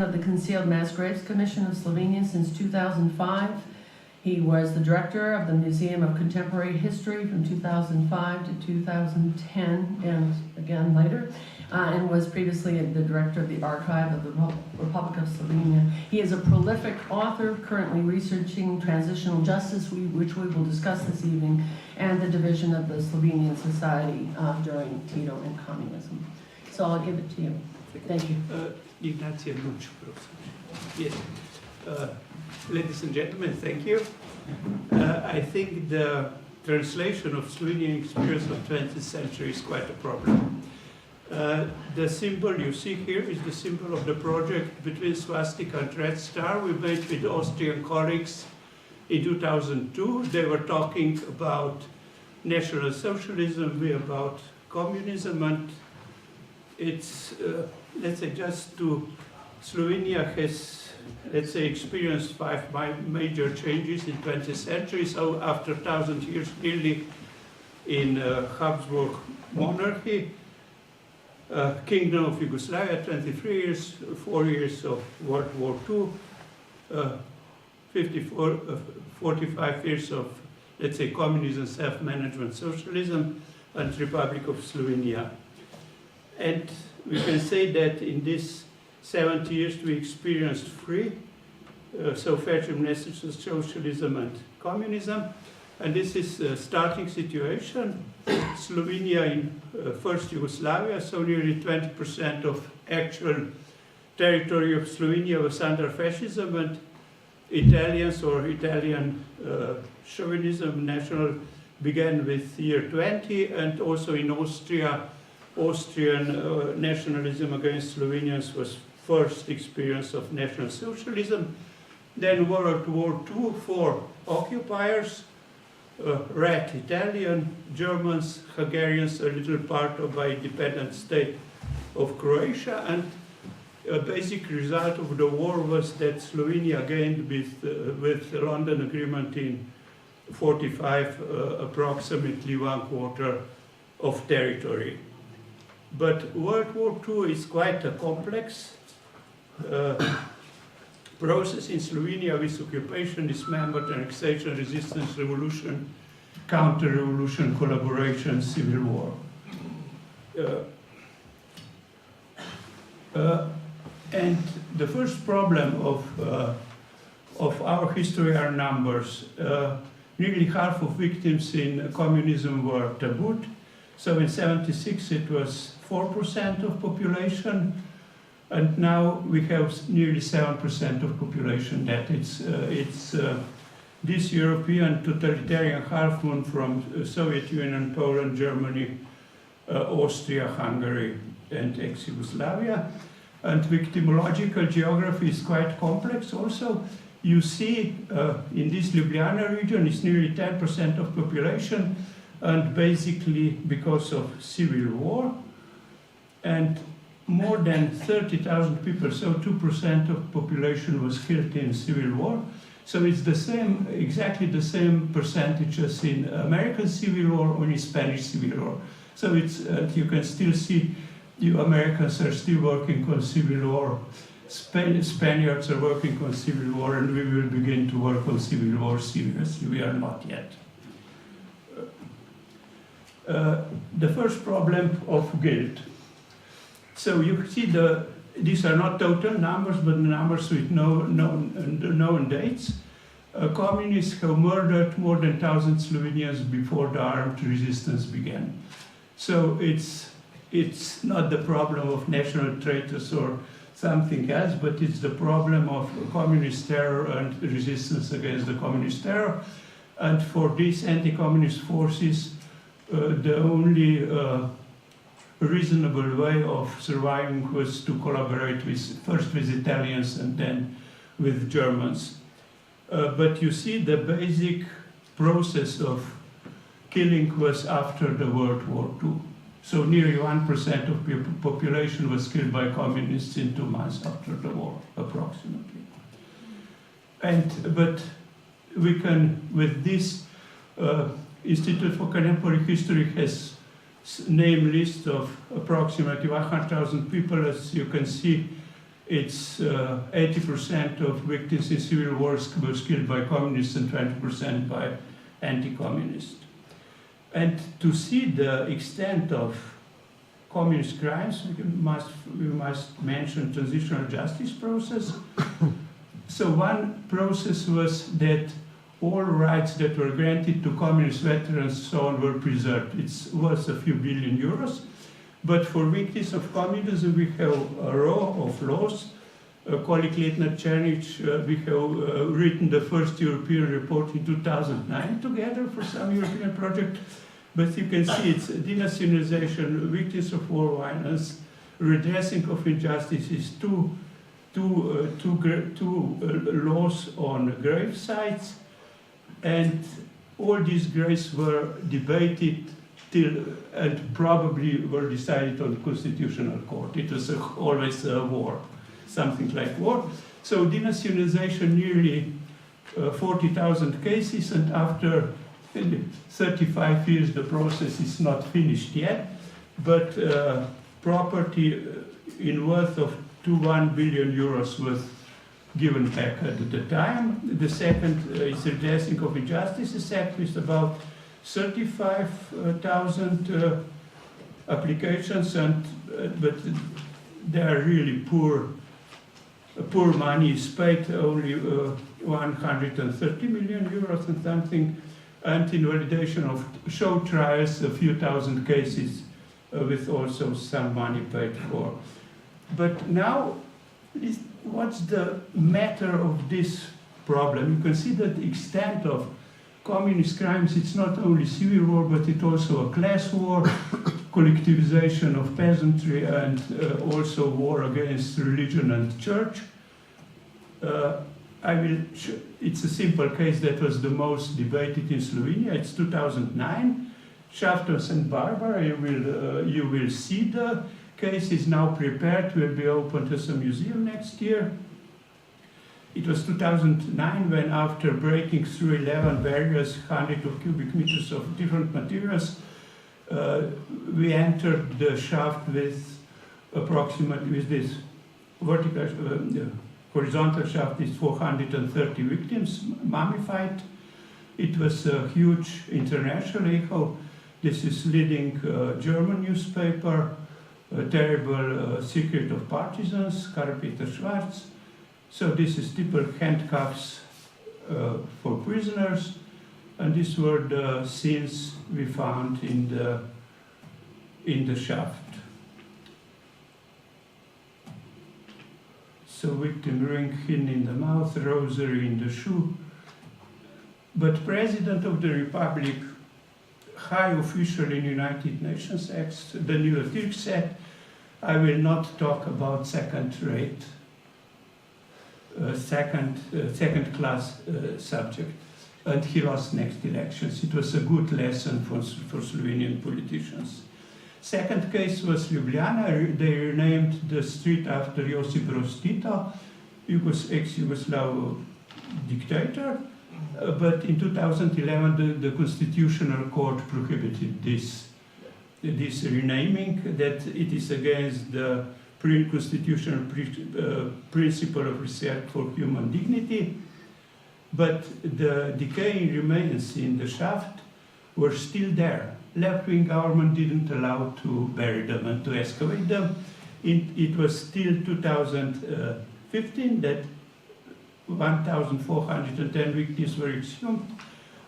of the Concealed Mass Graves Commission of Slovenia since 2005. He was the director of the Museum of Contemporary History from 2005 to 2010 and again later, and was previously the director of the Archive of the Republic of Slovenia. He is a prolific author, currently researching transitional justice, which we will discuss this evening, and the division of the Slovenian society during Tito and communism. So I'll give it to you. Thank you. Yes. Ladies and gentlemen, thank you. I think the translation of Slovenian experience of 20th century is quite a problem. The symbol you see here is the symbol of the project between swastika and red star we made with Austrian colleagues in 2002. They were talking about National Socialism, we about communism, and it's, let's say, just to Slovenia has, let's say, experienced 5 major changes in 20th century. So after 1,000 years nearly in Habsburg monarchy, Kingdom of Yugoslavia, 23 years, 4 years of World War II, 45 years of, let's say, communism, self-management, socialism, and Republic of Slovenia. And we can say that in this 70 years we experienced three, so fascism, socialism, and communism. And this is a starting situation. Slovenia in first Yugoslavia, so nearly 20% of actual territory of Slovenia was under fascism, and Italians or Italian chauvinism, national, began with year 20, and also in Austria, Austrian nationalism against Slovenians was first experience of National Socialism. Then World War II for occupiers, red Italian, Germans, Hungarians, a little part of the independent state of Croatia, and a basic result of the war was that Slovenia gained with the London Agreement in 45 approximately 1/4 of territory. But World War II is quite a complex process in Slovenia with occupation, dismemberment, annexation, resistance, revolution, counter-revolution, collaboration, civil war. And the first problem of our history are numbers. Nearly half of victims in communism were tabooed. So in 76 it was 4% of population, and now we have nearly 7% of population that it's this European totalitarian half-moon from Soviet Union, Poland, Germany, Austria, Hungary, and ex-Yugoslavia. And victimological geography is quite complex also. You see in this Ljubljana region it's nearly 10% of population, and basically because of civil war, and more than 30,000 people, so 2% of population was killed in civil war. So it's the same, exactly the same percentage as in American Civil War or in Spanish Civil War. So it's, you can still see you Americans are still working on civil war, Spaniards are working on civil war, and we will begin to work on civil war seriously. We are not yet. The first problem of guilt. So you see these are not total numbers, but numbers with known dates. Communists have murdered more than 1,000 Slovenians before the armed resistance began. So it's not the problem of national traitors or something else, but it's the problem of communist terror and resistance against the communist terror. And for these anti-communist forces, the only reasonable way of surviving was to collaborate first with Italians and then with Germans. But you see the basic process of killing was after the World War II. So nearly 1% of the population was killed by communists in 2 months after the war, approximately. But we can, with this, Institute for Contemporary History has name list of approximately 100,000 people. As you can see, it's 80% of victims in civil wars were killed by communists and 20% by anti-communists. And to see the extent of communist crimes, we must mention transitional justice process. So one process was that all rights that were granted to communist veterans and so on were preserved. It was a few billion euros. But for victims of communism, we have a row of laws. Colleague Letnar Cernic, we have written the first European report in 2009 together for some European project. But you can see it's denationalization, victims of war violence, redressing of injustices, two laws on grave sites, and all these graves were debated and probably were decided on the Constitutional Court. It was always a war, something like war. So denationalization, nearly 40,000 cases, and after 35 years the process is not finished yet, but property in worth of 1 billion euros was given back at the time. The second is redressing of injustices act with about 35,000 applications, but they are really poor money is paid, only 130 million euros and something, and invalidation of show trials, a few thousand cases with also some money paid for. But now, what's the matter of this problem? You can see that the extent of communist crimes, it's not only civil war, but it's also a class war, collectivization of peasantry, and also war against religion and church. It's a simple case that was the most debated in Slovenia. It's 2009. Shaftos and Barbara, you will see the case is now prepared, will be opened as a museum next year. It was 2009 when, after breaking through 11 barriers, hundreds of cubic meters of different materials, we entered the shaft with approximately, with this vertical, horizontal shaft is 430 victims mummified. It was a huge international echo. This is leading German newspaper, a terrible secret of partisans, Karl Peter Schwarz. So this is typical handcuffs for prisoners, and these were the scenes we found in the shaft. So victim ring hidden in the mouth, rosary in the shoe. But President of the Republic, high official in United Nations, Danilo Türk, said, I will not talk about second-rate, second-class subject. And he lost next elections. It was a good lesson for Slovenian politicians. Second case was Ljubljana. They renamed the street after Josip Broz Tito, ex-Yugoslav dictator. But in 2011, the Constitutional Court prohibited this renaming, that it is against the constitutional principle of respect for human dignity. But the decaying remains in the shaft were still there. Left-wing government didn't allow to bury them and to excavate them. It was still 2015 that 1,410 victims were exhumed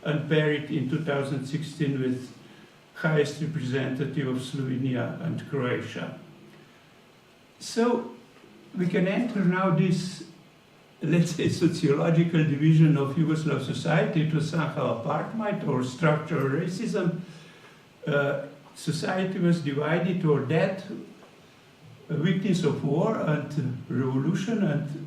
and buried in 2016 with highest representative of Slovenia and Croatia. So we can enter now this, let's say, sociological division of Yugoslav society. It was somehow apartheid or structural racism. Society was divided, or that victims of war and revolution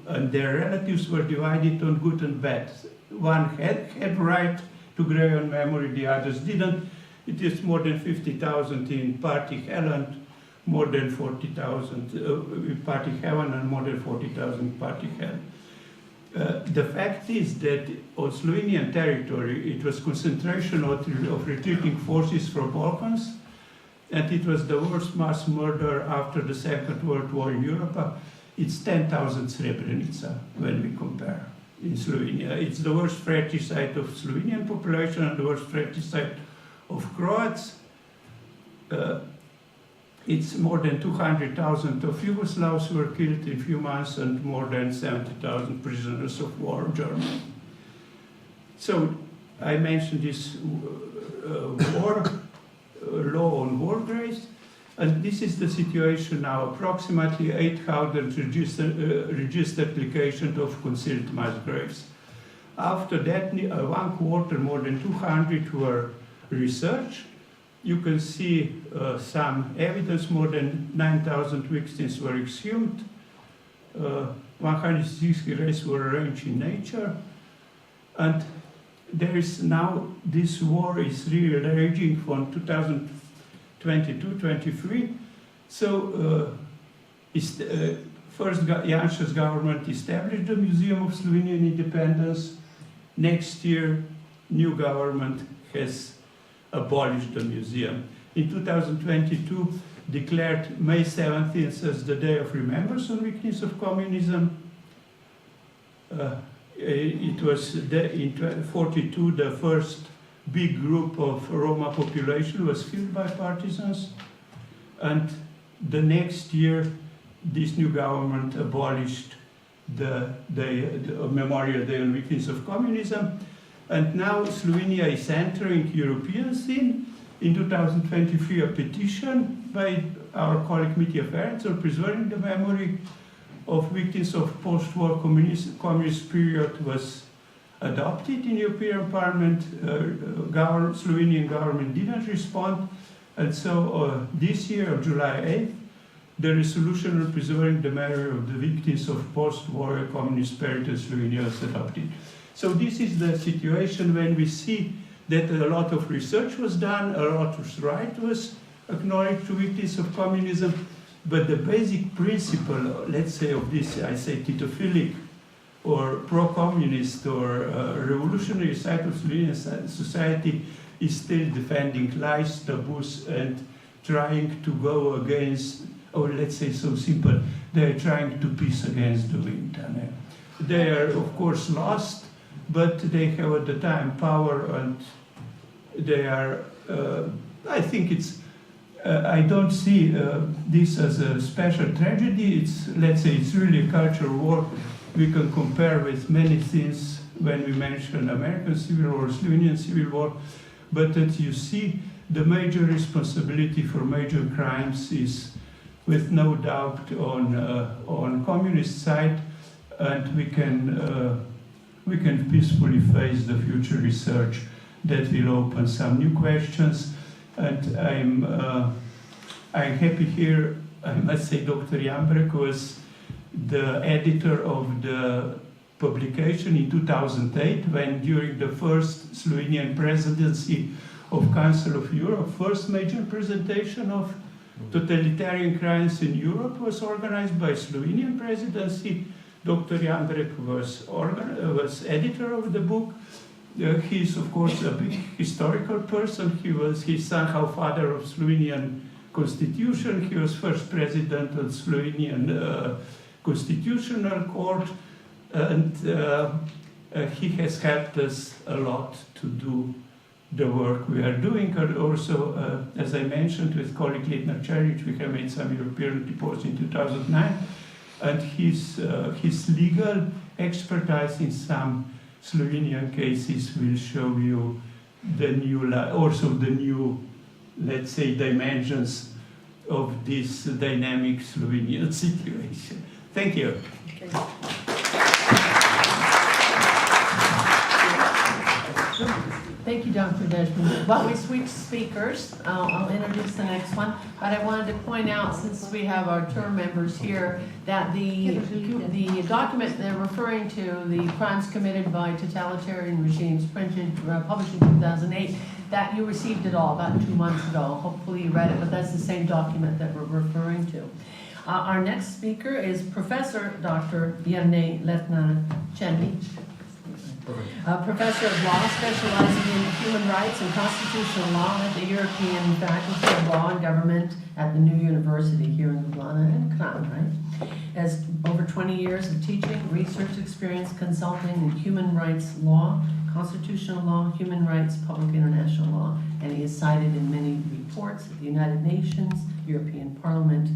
and their relatives were divided on good and bad. One had right to grave on memory, the others didn't. It is more than 50,000 in Party Hell and more than 40,000 in Party Heaven and more than 40,000 Party Hell. The fact is that on Slovenian territory it was concentration of retreating forces from Balkans, and it was the worst mass murder after the Second World War in Europe. it's 10,000 Srebrenica when we compare in Slovenia. It's the worst fratricide of Slovenian population and the worst fratricide of Croats. It's more than 200,000 of Yugoslavs were killed in a few months and more than 70,000 prisoners of war in Germany. So I mentioned this law on war graves, and this is the situation now. Approximately 800 registered applications of concealed mass graves. After that, 1/4, more than 200 were researched. You can see some evidence. More than 9,000 victims were exhumed. 160 graves were arranged in nature. And there is now, this war is really raging from 2022-23. So first Janša's government established the Museum of Slovenian Independence. Next year, new government has abolished the museum. In 2022, declared May 17th as the Day of Remembrance on Victims of Communism. It was in 1942 the first big group of Roma population was killed by partisans, and the next year this new government abolished the Memorial Day on Victims of Communism, and now Slovenia is entering European scene. In 2023, a petition by our colleague Mitja Ferenc on preserving the memory of victims of post-war communist period was adopted in European Parliament. Slovenian government didn't respond, and so this year, on July 8th, the resolution on preserving the memory of the victims of post-war communist period in Slovenia was adopted. So this is the situation when we see that a lot of research was done, a lot of right was acknowledged to victims of communism, but the basic principle, let's say, of this, I say, Titophilic or pro-communist or revolutionary side of Slovenian society is still defending lies, taboos, and trying to go against, or let's say so simple, they're trying to piss against the wind. They are, of course, lost, but they have at the time power, and they are, I think it's, I don't see this as a special tragedy. It's, let's say, it's really a cultural war. We can compare with many things when we mention American Civil War, Slovenian Civil War, but that you see the major responsibility for major crimes is with no doubt on communist side, and we can peacefully face the future research that will open some new questions. And I'm happy here, I must say Dr. Jambrek was the editor of the publication in 2008, when during the first Slovenian presidency of Council of Europe, first major presentation of totalitarian crimes in Europe was organized by Slovenian presidency. Dr. Jambrek was editor of the book. He's, of course, a big historical person. He's somehow father of Slovenian constitution. He was first president of Slovenian Constitutional Court, and he has helped us a lot to do the work we are doing. And also, as I mentioned, with colleague Letnar Cernic, we have made some European reports in 2009, and his legal expertise in some Slovenian cases will show you the new, also the new, let's say, dimensions of this dynamic Slovenian situation. Thank you. Okay. Thank you, Dr. Dezman. While we switch speakers, I'll introduce the next one. But I wanted to point out, since we have our term members here, that the document they're referring to, the crimes committed by totalitarian regimes, published in 2008, that you received it all about 2 months ago. Hopefully you read it, but that's the same document that we're referring to. Our next speaker is Professor Dr. Jernej Letnar Cernic. Professor of law specializing in human rights and constitutional law at the European Faculty of Law and Government at the New University here in Ljubljana and Kran, right? Has over 20 years of teaching, research experience, consulting in human rights law, constitutional law, human rights, public international law, and he is cited in many reports at the United Nations, European Parliament,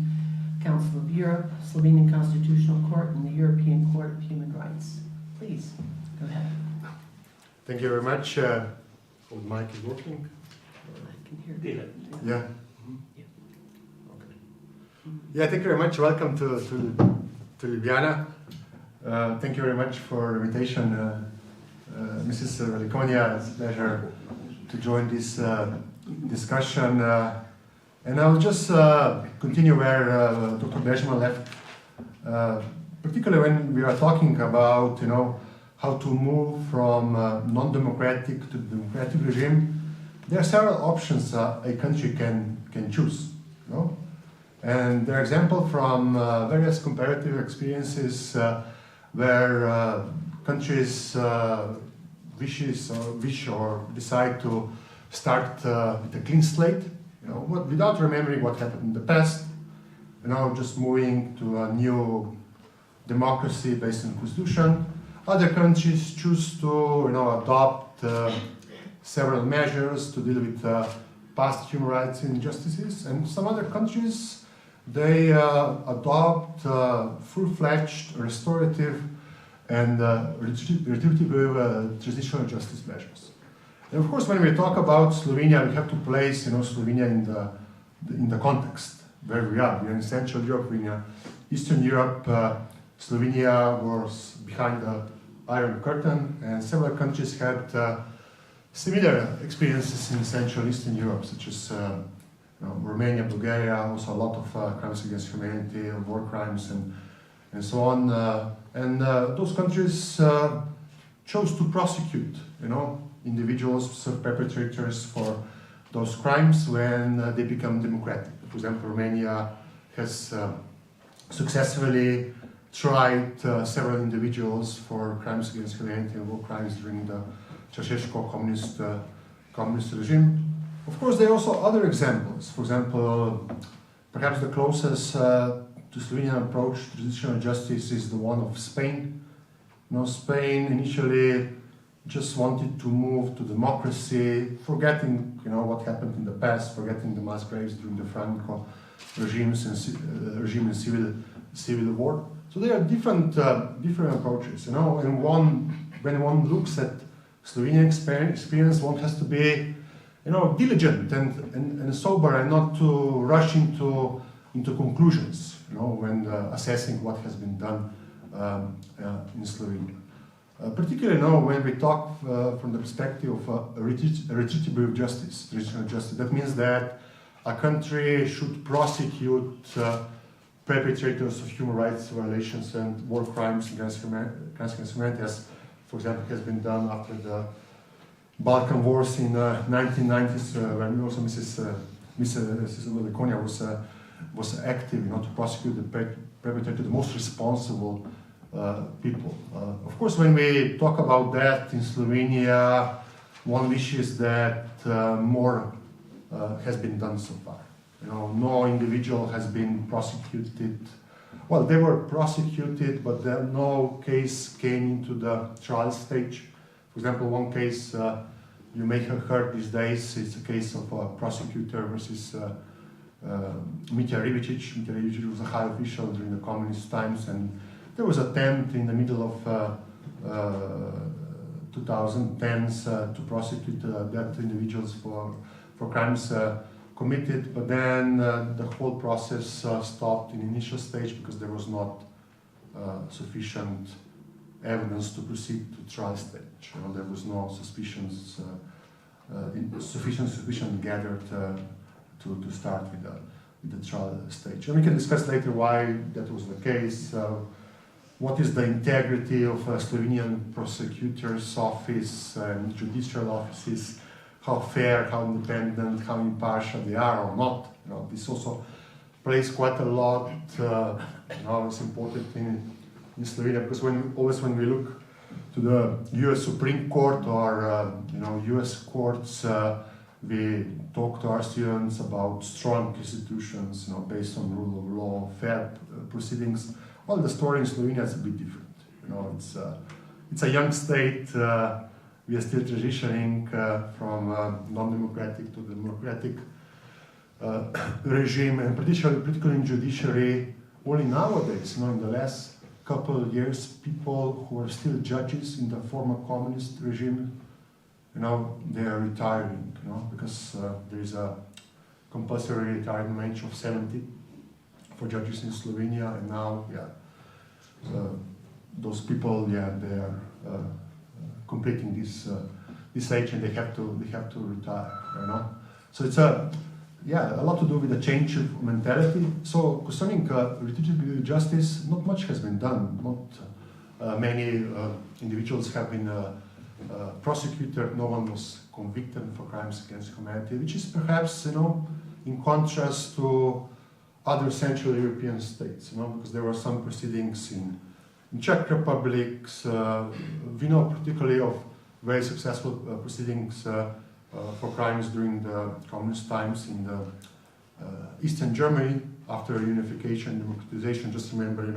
Council of Europe, Slovenian Constitutional Court, and the European Court of Human Rights. Please, go ahead. Thank you very much. The mic is working? I can hear you. Yeah. Yeah. Okay. Yeah, thank you very much. Welcome to Ljubljana. Thank you very much for the invitation, Mrs. Velikonja. It's a pleasure to join this discussion. And I'll just continue where Dr. Dezman left, particularly when we are talking about, how to move from non-democratic to democratic regime. There are several options a country can choose, And there are examples from various comparative experiences where countries wish or decide to start with a clean slate, without remembering what happened in the past, just moving to a new democracy based on constitution. Other countries choose to, adopt several measures to deal with past human rights injustices, and some other countries they adopt full-fledged restorative and retributive transitional justice measures. And of course, when we talk about Slovenia, we have to place, Slovenia in the context where we are. We are in Central Europe, we are in Eastern Europe. Slovenia was behind the Iron Curtain, and several countries had similar experiences in Central Eastern Europe, such as Romania, Bulgaria, also a lot of crimes against humanity, war crimes, and so on. And those countries chose to prosecute, individuals, perpetrators for those crimes when they become democratic. For example, Romania has successfully tried several individuals for crimes against humanity and war crimes during the Ceausescu communist regime. Of course, there are also other examples. For example, perhaps the closest to Slovenian approach to transitional justice is the one of Spain. Spain initially just wanted to move to democracy, forgetting what happened in the past, forgetting the mass graves during the Franco regime and civil war. So there are different approaches, and when one looks at Slovenian experience, one has to be, diligent and sober, and not to rush into conclusions, when assessing what has been done in Slovenia. Particularly when we talk from the perspective of retributive justice, transitional justice. That means that a country should prosecute perpetrators of human rights violations and war crimes against humanity, as, for example, has been done after the Balkan Wars in 1990s, when also Mrs. Velikonja was active, to prosecute the perpetrator, the most responsible people. Of course, when we talk about that in Slovenia, one wishes that more has been done so far. No individual has been prosecuted. Well, they were prosecuted, but no case came into the trial stage. For example, one case you may have heard these days is a case of a prosecutor versus Mitja Ribicic. Mitja Ribicic was a high official during the communist times, and there was an attempt in the middle of 2010s to prosecute that individuals for crimes committed, but then the whole process stopped in initial stage because there was not sufficient evidence to proceed to trial stage. There was no suspicions, sufficient gathered to start with the trial stage. And we can discuss later why that was the case. What is the integrity of a Slovenian prosecutor's office and judicial offices? How fair, how independent, how impartial they are or not. This also plays quite a lot. It's important in Slovenia, because when we look to the U.S. Supreme Court or U.S. courts, we talk to our students about strong institutions, based on rule of law, fair proceedings. Well, the story in Slovenia is a bit different. It's a young state. We are still transitioning from non-democratic to democratic regime, and particularly in judiciary. Only nowadays, in the last couple of years, people who are still judges in the former communist regime, they are retiring, because there is a compulsory retirement age of 70 for judges in Slovenia, and now, those people, they are completing this age, and they have to retire, So it's a lot to do with the change of mentality. So concerning retributive justice, not much has been done. Not many individuals have been prosecuted. No one was convicted for crimes against humanity, which is perhaps, in contrast to other Central European states, because there were some proceedings in Czech Republic. We know particularly of very successful proceedings for crimes during the communist times in the Eastern Germany after unification, democratization. Just remember,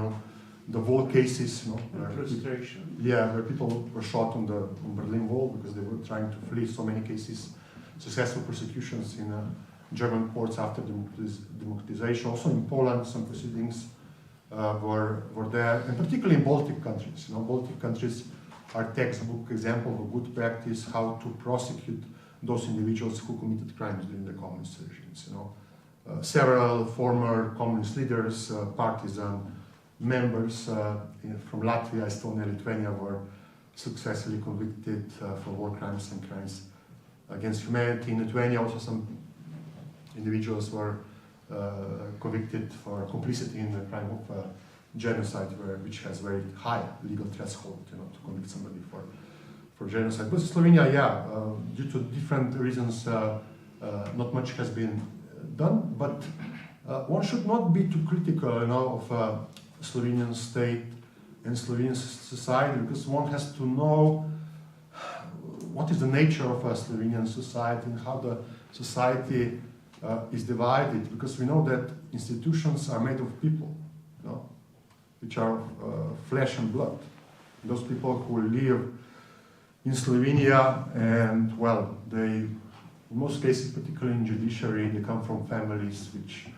the wall cases, where people were shot on the Berlin Wall because they were trying to flee. So many cases, successful prosecutions in German courts after democratization. Also in Poland, some proceedings were there, and particularly in Baltic countries. Baltic countries are textbook example of a good practice how to prosecute those individuals who committed crimes during the communist regimes. Several former communist leaders, partisan members from Latvia, Estonia, Lithuania were successfully convicted for war crimes and crimes against humanity. In Lithuania, also some individuals were convicted for complicity in the crime of genocide, which has very high legal threshold, to convict somebody for genocide. But Slovenia, due to different reasons, not much has been done. But one should not be too critical, of Slovenian state and Slovenian society, because one has to know what is the nature of a Slovenian society and how the society is divided, because we know that institutions are made of people, which are flesh and blood. Those people who live in Slovenia, and they, in most cases, particularly in judiciary, they come from families which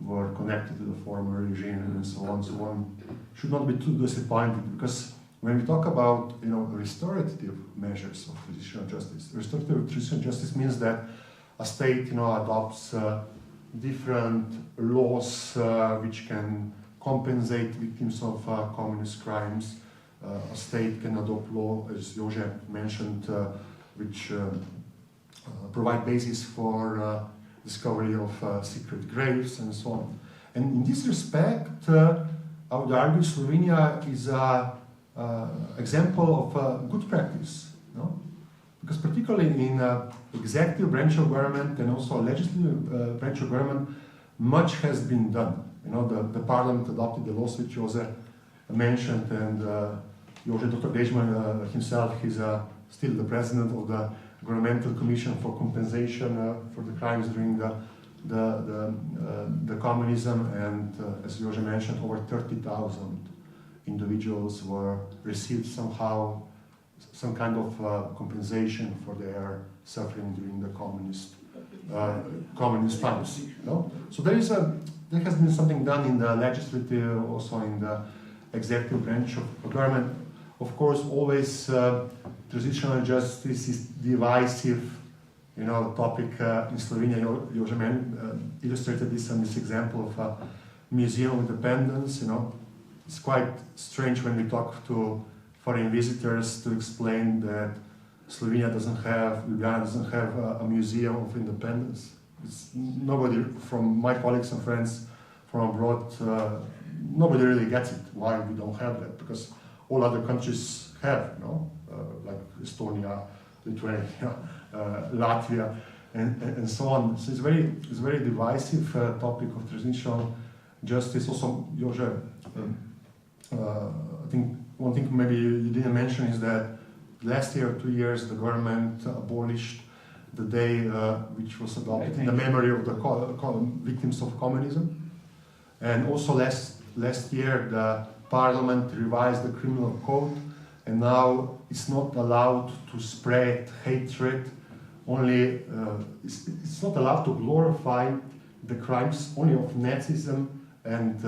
were connected to the former regime and so on. So one should not be too disappointed, because when we talk about restorative measures of transitional justice, restorative transitional justice means that a state adopts different laws which can compensate victims of communist crimes. A state can adopt law, as Joze mentioned, which provide basis for discovery of secret graves and so on. And in this respect, I would argue Slovenia is an example of good practice, because particularly in executive branch of government and also legislative branch of government, much has been done. The parliament adopted the laws which Joze mentioned, and Joze Dezman himself, he's still the president of the Governmental Commission for Compensation for the crimes during the communism, and as Joze mentioned, over 30,000 individuals were received somehow some kind of compensation for their suffering during the communist times. So there has been something done in the legislative, also in the executive branch of government. Of course, always transitional justice is divisive, topic in Slovenia. Jože illustrated this on this example of a museum of independence. It's quite strange when we talk to foreign visitors to explain that Ljubljana doesn't have a museum of independence. Nobody from my colleagues and friends from abroad, nobody really gets it, why we don't have that, because all other countries have, like Estonia, Lithuania, Latvia, and so on. So it's very divisive topic of transitional justice. Also, Jože, I think one thing maybe you didn't mention is that last year, 2 years, the government abolished the day which was adopted in the memory of the victims of communism. And also last year, the parliament revised the criminal code, and now it's not allowed to spread hatred, only it's not allowed to glorify the crimes only of Nazism and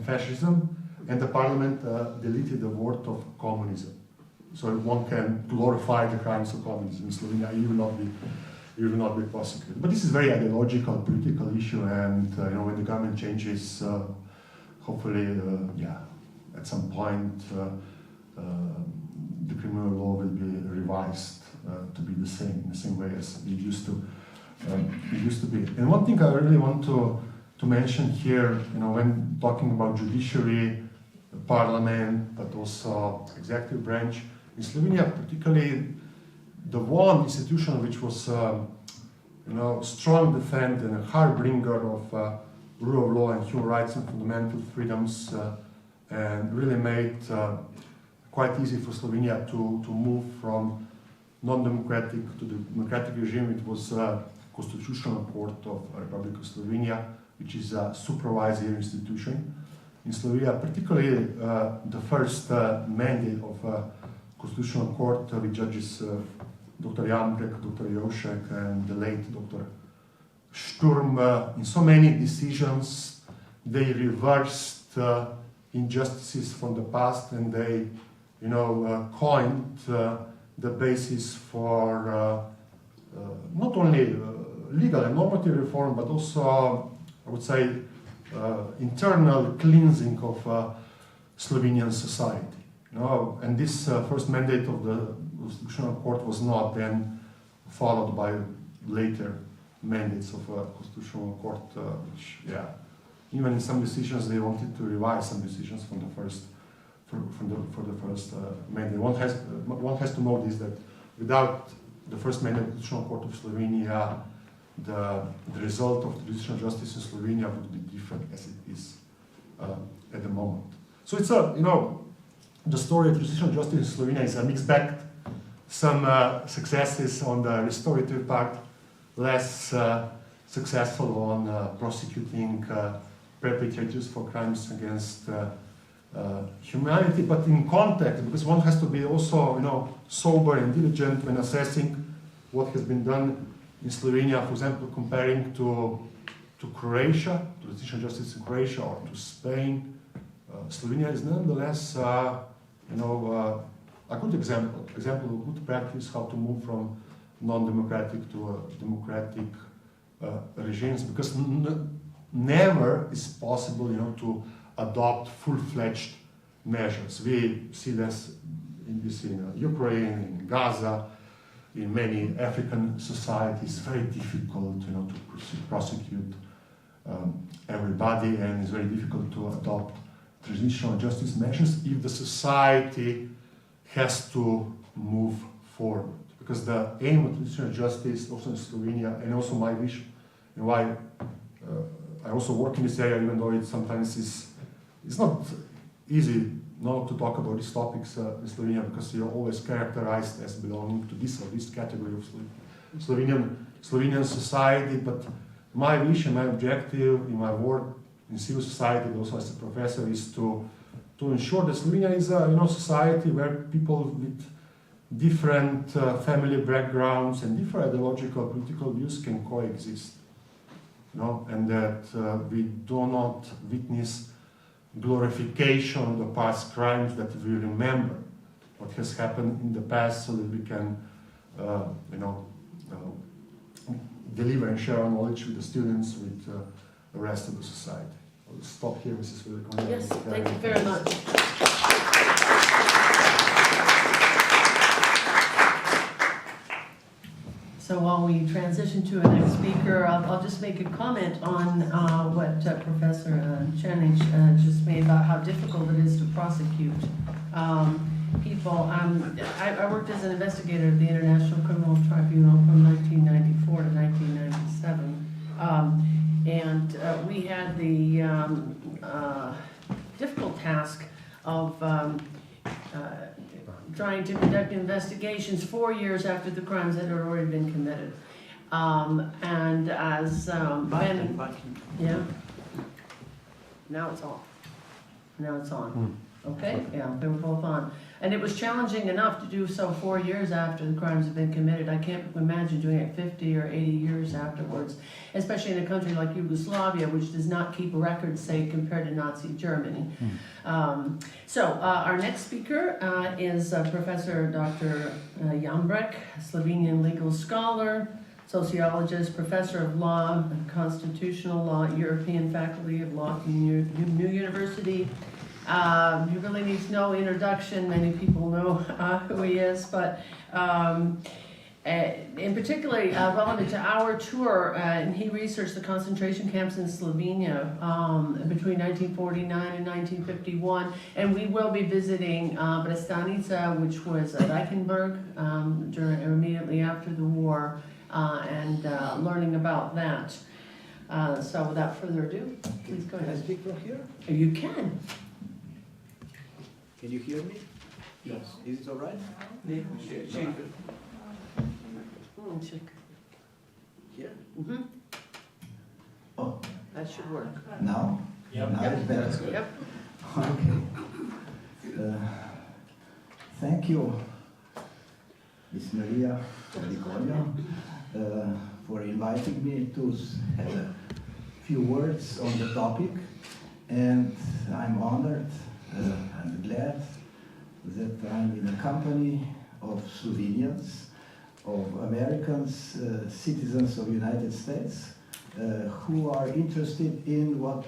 fascism, and the parliament deleted the word of communism. So one can glorify the crimes of communism in Slovenia. You will not be prosecuted. But this is a very ideological, political issue, and when the government changes, hopefully, at some point, the criminal law will be revised to be the same way as it used to be. And one thing I really want to mention here, when talking about judiciary, parliament, but also executive branch in Slovenia, particularly the one institution which was strong defender and a harbinger of rule of law and human rights and fundamental freedoms, and really made quite easy for Slovenia to move from non-democratic to the democratic regime. It was Constitutional Court of Republic of Slovenia, which is a supervisory institution in Slovenia, particularly the first mandate of Constitutional Court with judges Dr. Jambrek, Dr. Jošek, and the late Dr. Sturm. In so many decisions, they reversed injustices from the past, and they, coined the basis for not only legal and normative reform, but also, I would say, internal cleansing of Slovenian society. And this first mandate of the Constitutional Court was not then followed by later mandates of Constitutional Court, which, even in some decisions they wanted to revise some decisions from the first mandate. One has to know this, that without the first mandate of the Constitutional Court of Slovenia, the result of the judicial justice in Slovenia would be different as it is at the moment. So it's the story of judicial justice in Slovenia is a mixed bag. Some successes on the restorative part, less successful on prosecuting perpetrators for crimes against humanity, but in context, because one has to be also sober and diligent when assessing what has been done in Slovenia, for example, comparing to Croatia, to the judicial justice in Croatia, or to Spain. Slovenia is nonetheless a good example of good practice how to move from non-democratic to democratic regimes, because never is possible to adopt full-fledged measures. We see this in Ukraine, in Gaza, in many African societies. Very difficult to prosecute everybody, and it's very difficult to adopt transitional justice measures if the society has to move forward. Because the aim of transitional justice, also in Slovenia, and also my wish, and why I also work in this area, even though it sometimes it's not easy to talk about these topics in Slovenia, because you're always characterized as belonging to this or this category of Slovenian society. But my wish and my objective in my work in civil society, but also as a professor, is to ensure that Slovenia is a society where people with different family backgrounds and different ideological political views can coexist. And that we do not witness glorification of the past crimes, that we remember what has happened in the past, so that we can deliver and share our knowledge with the students, with the rest of the society. I'll stop here, Mrs. Velikonja. Yes, thank you very much. So while we transition to a next speaker, I'll just make a comment on what Professor Cernic just made about how difficult it is to prosecute people. I worked as an investigator at the International Criminal Tribunal from 1994 to 1997. And we had the difficult task of trying to conduct investigations 4 years after the crimes had already been committed. And as Ben, yeah, now it's on. Now it's on. Okay, yeah, they were both on. And it was challenging enough to do so 4 years after the crimes had been committed. I can't imagine doing it 50 or 80 years afterwards, especially in a country like Yugoslavia, which does not keep records, say, compared to Nazi Germany. Our next speaker is Professor Dr. Jambrek, Slovenian legal scholar, sociologist, professor of law and constitutional law at European Faculty of Law at New University. You really need no introduction. Many people know who he is, but in particular relevant to our tour, and he researched the concentration camps in Slovenia between 1949 and 1951, and we will be visiting Brestanica, which was Reichenberg immediately after the war, and learning about that. So without further ado, please go ahead. Can I speak from here? You can. Can you hear me? Yes. Is it all right? Check. Here? Mm-hmm. Oh, That should work. now? Yep. Now it's better. Yep. Okay. Thank you, Miss Maria Velikonja, for inviting me to have a few words on the topic. And I'm honored and glad that I'm in a company of Slovenians, of Americans, citizens of the United States, who are interested in what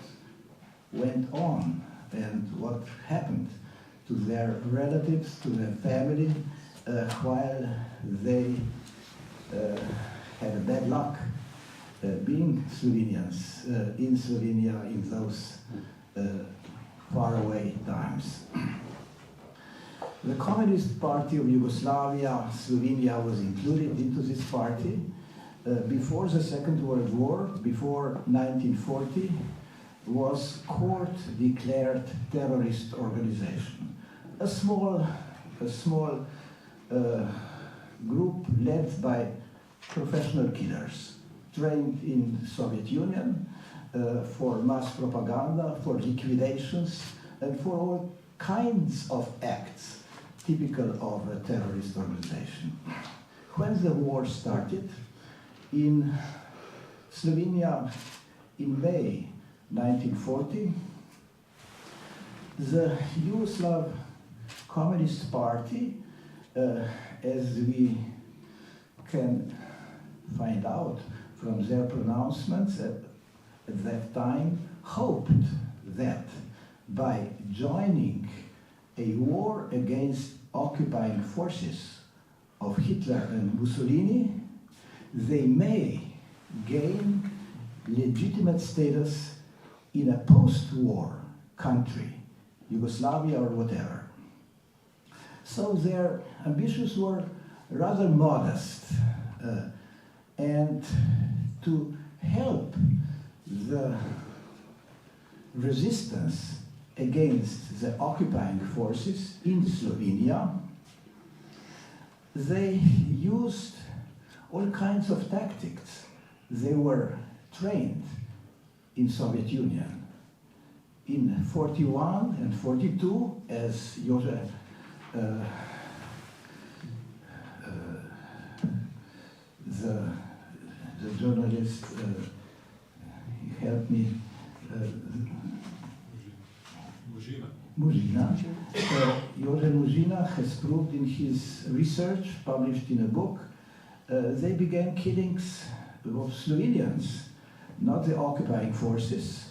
went on and what happened to their relatives, to their family, while they had a bad luck being Slovenians in Slovenia in those faraway times. The Communist Party of Yugoslavia, Slovenia was included into this party. Before the Second World War, before 1940, was court-declared terrorist organization. A small group led by professional killers, trained in Soviet Union for mass propaganda, for liquidations, and for all kinds of acts typical of a terrorist organization. When the war started in Slovenia in May 1940, the Yugoslav Communist Party, as we can find out from their pronouncements at that time, hoped that by joining a war against occupying forces of Hitler and Mussolini, they may gain legitimate status in a post-war country, Yugoslavia or whatever. So their ambitions were rather modest, and to help the resistance against the occupying forces in Slovenia, they used all kinds of tactics. They were trained in Soviet Union. In 41 and 42, as Joze the journalist helped me, Muzina. Jože Muzina has proved in his research, published in a book, they began killings of Slovenians, not the occupying forces,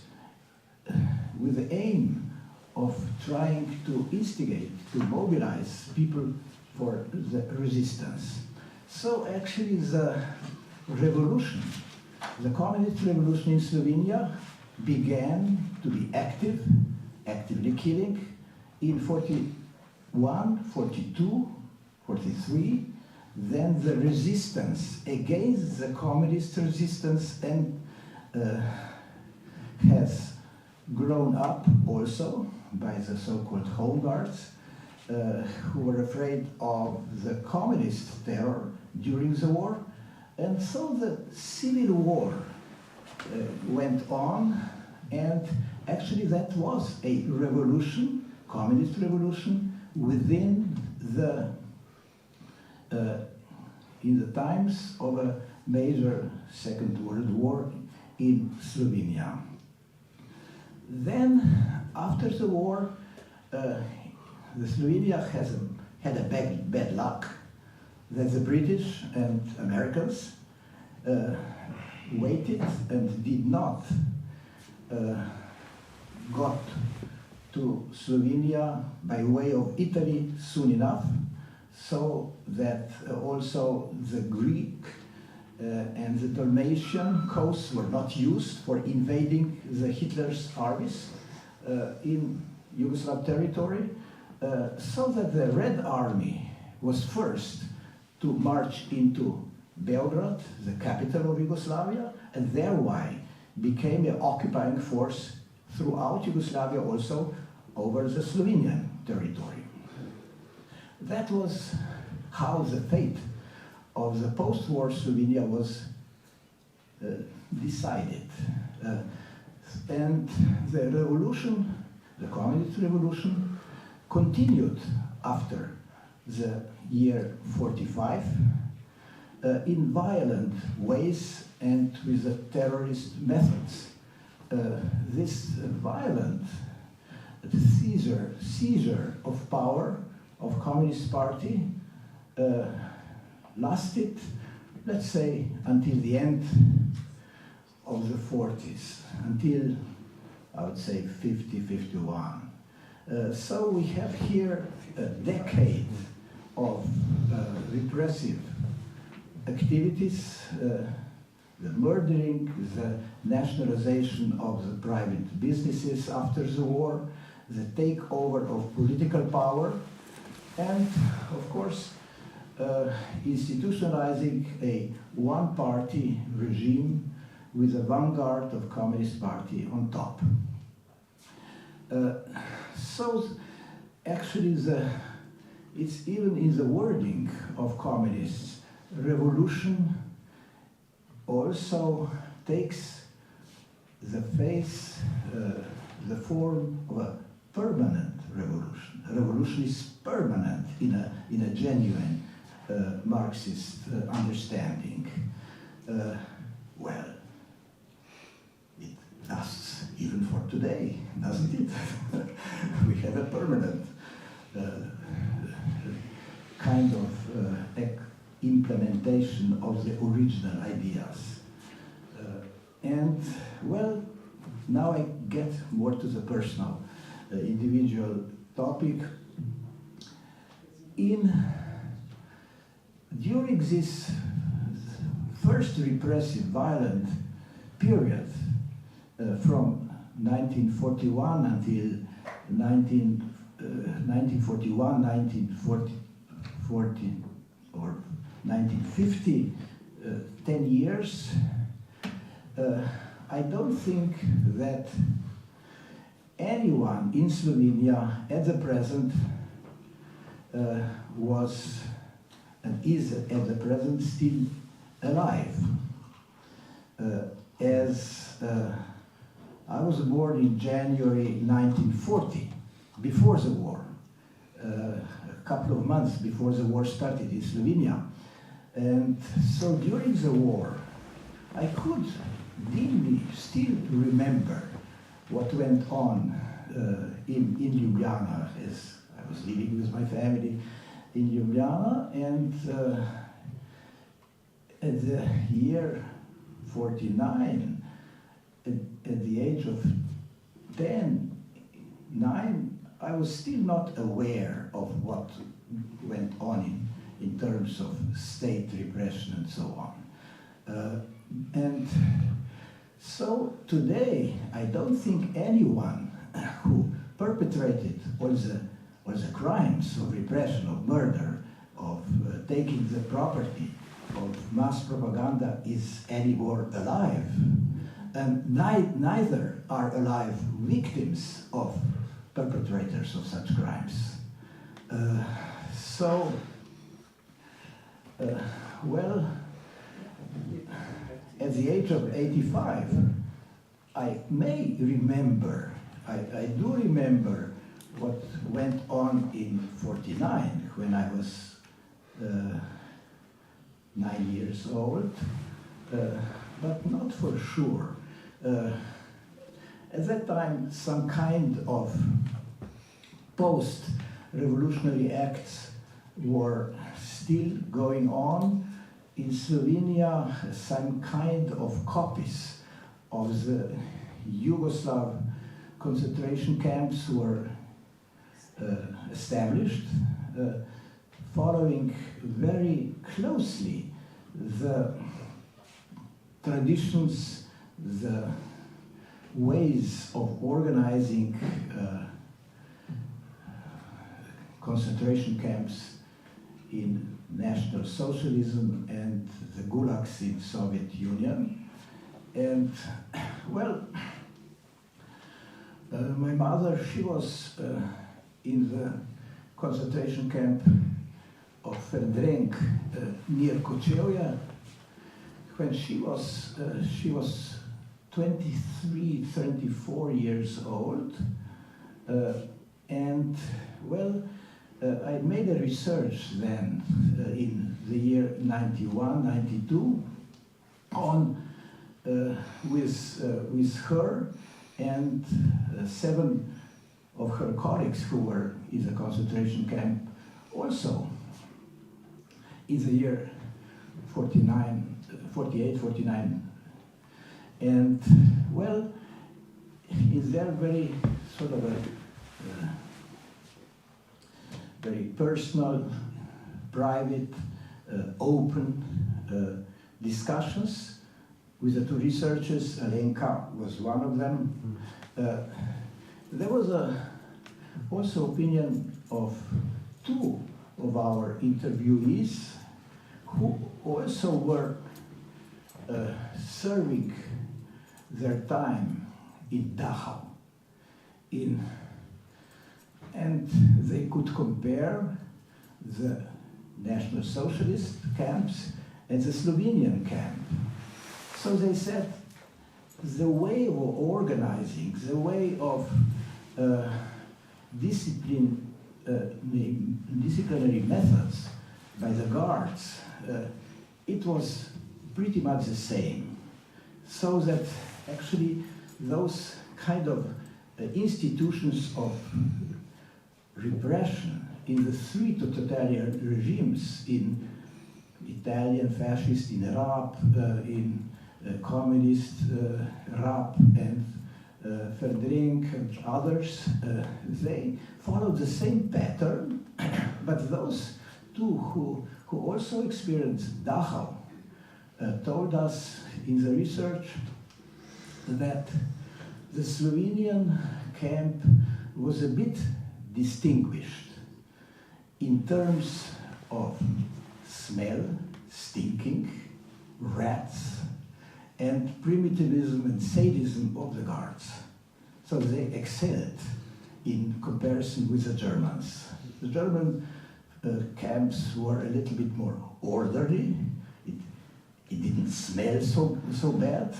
with the aim of trying to instigate, to mobilize people for the resistance. So actually the revolution, the communist revolution in Slovenia began to be actively killing in 41, 42, 43. Then the resistance against the communist resistance and has grown up also by the so-called Home Guards, who were afraid of the communist terror during the war. And so the civil war went on, and actually that was a revolution, communist revolution, within the in the times of a major Second World War in Slovenia. Then, after the war, Slovenia had a bad luck that the British and Americans waited and did not got to Slovenia by way of Italy soon enough, so that also the Greek and the Dalmatian coasts were not used for invading the Hitler's armies in Yugoslav territory, so that the Red Army was first to march into Belgrade, the capital of Yugoslavia, and thereby became an occupying force throughout Yugoslavia, also over the Slovenian territory. That was how the fate of the post-war Slovenia was decided. And the revolution, the communist revolution, continued after the year 45 in violent ways and with the terrorist methods. This violent seizure of power of Communist Party lasted, let's say, until the end of the 40s, until, I would say, 50, 51. So we have here a decade of repressive activities, the murdering, the nationalization of the private businesses after the war, the takeover of political power, and, of course, institutionalizing a one-party regime with a vanguard of Communist Party on top. So, actually, it's even in the wording of communists, revolution also takes the face, the form of a permanent revolution. A revolution is permanent in a genuine Marxist understanding. Well, it lasts even for today, doesn't it? We have a permanent kind of implementation of the original ideas. And, well, now I get more to the personal, individual topic. During this first repressive, violent period from 1941 until 1941, 1940, or 1950, 10 years, I don't think that anyone in Slovenia at the present was and is at the present still alive. As I was born in January 1940, before the war, a couple of months before the war started in Slovenia. And so during the war, I could dimly still remember what went on in Ljubljana, as I was living with my family in Ljubljana, and at the year 49, at the age of 9, I was still not aware of what went on in terms of state repression and so on. And so today, I don't think anyone who perpetrated all the crimes of repression, of murder, of taking the property, of mass propaganda is anymore alive. And neither are alive victims of perpetrators of such crimes. So, well, at the age of 85, I may remember, I do remember what went on in 49 when I was 9 years old, but not for sure. At that time, some kind of post-revolutionary acts were still going on. In Slovenia, some kind of copies of the Yugoslav concentration camps were established, following very closely the traditions, the ways of organizing concentration camps in National Socialism and the gulags in Soviet Union. And, well, my mother, she was in the concentration camp of Jernej near Kočevje when she was 23, 24 years old. And, well, I made a research then in the year 91, 92 on with her and 7 of her colleagues who were in the concentration camp also in the year 48, 49. And, well, in their very sort of a very personal, private, open discussions with the 2 researchers. Alenka was one of them. There was also opinion of 2 of our interviewees who also were serving their time in Dachau, and they could compare the National Socialist camps and the Slovenian camp. So they said the way of organizing, the way of disciplinary methods by the guards, it was pretty much the same. So that actually those kind of institutions of repression in the 3 totalitarian regimes, in Italian fascist, in RAP, in communist RAP, and Verdrink and others, they followed the same pattern, but those 2 who also experienced Dachau told us in the research that the Slovenian camp was a bit distinguished in terms of smell, stinking, rats, and primitivism and sadism of the guards. So they excelled in comparison with the Germans. The German camps were a little bit more orderly. It didn't smell so bad,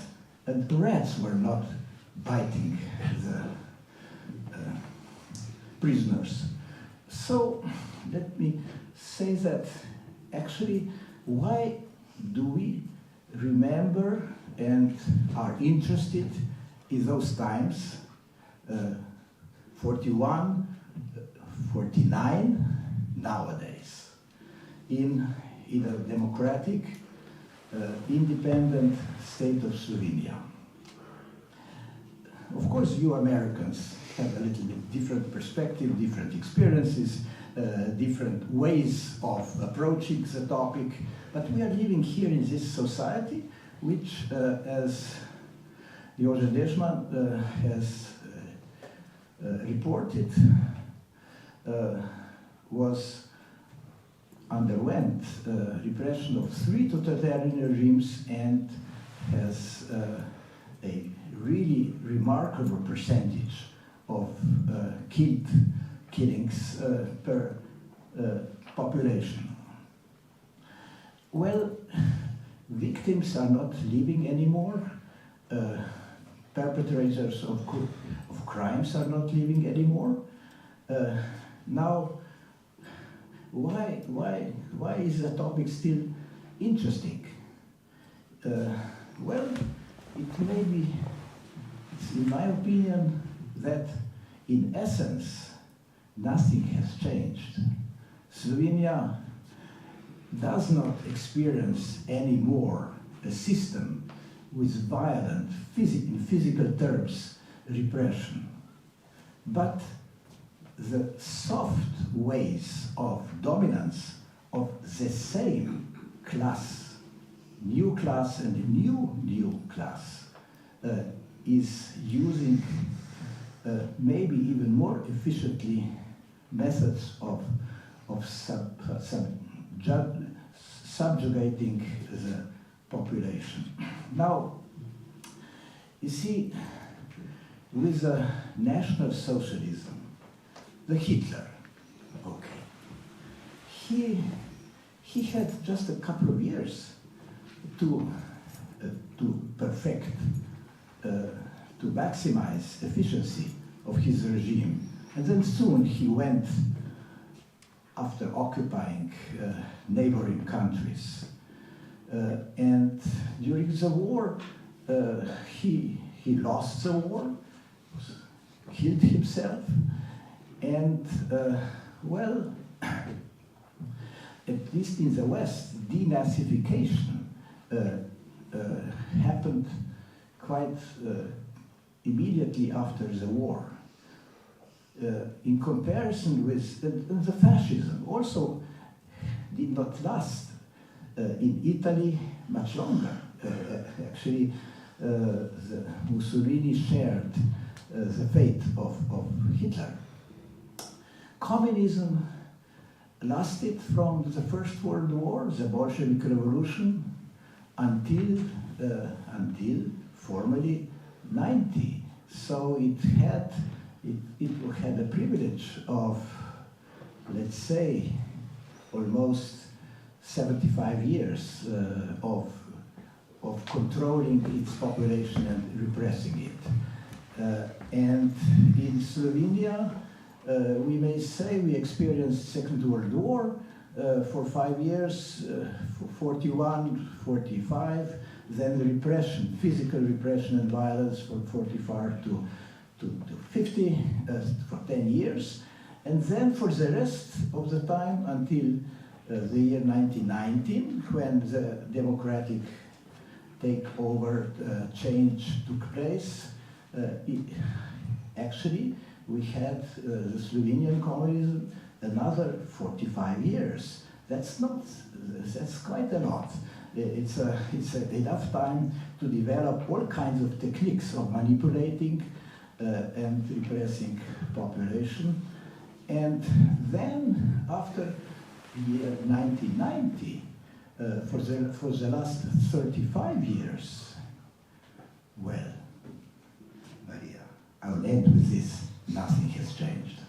and the rats were not biting the prisoners. So let me say that actually, why do we remember and are interested in those times, 41, 49, nowadays, in a democratic, independent state of Slovenia? Of course, you Americans have a little bit different perspective, different experiences, different ways of approaching the topic, but we are living here in this society, which, as Joze Dezman has reported, underwent repression of 3 totalitarian regimes and has a really remarkable percentage of killings per population. Well, victims are not living anymore. Perpetrators of crimes are not living anymore. Now, why is the topic still interesting? Well, it may be, it's in my opinion, that in essence, nothing has changed. Slovenia does not experience anymore a system with violent, in physical terms, repression. But the soft ways of dominance of the same class, new class and new class, is using maybe even more efficiently methods of subjugating the population. Now, you see, with the National Socialism, the Hitler, okay, he had just a couple of years to perfect, to maximize efficiency of his regime, and then soon he went after occupying neighboring countries. And during the war, he lost the war, killed himself, and well, at least in the West, denazification happened quite immediately after the war. In comparison with the fascism, also did not last in Italy much longer. Actually, the Mussolini shared the fate of Hitler. Communism lasted from the First World War, the Bolshevik Revolution, until formally 90. So it had the privilege of, let's say, almost 75 years of controlling its population and repressing it. And in Slovenia, we may say we experienced Second World War for 5 years, 41, 45, then the repression, physical repression and violence from 45 to 50 for 10 years, and then for the rest of the time until the year 1919, when the democratic takeover change took place. Actually, we had the Slovenian communism another 45 years. That's quite a lot. It's enough time to develop all kinds of techniques of manipulating and repressing population. And then, after the year 1990, for the last 35 years, well, Maria, I'll end with this. Nothing has changed.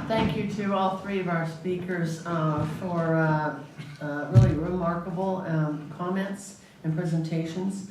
Thank you to all three of our speakers for really remarkable comments and presentations.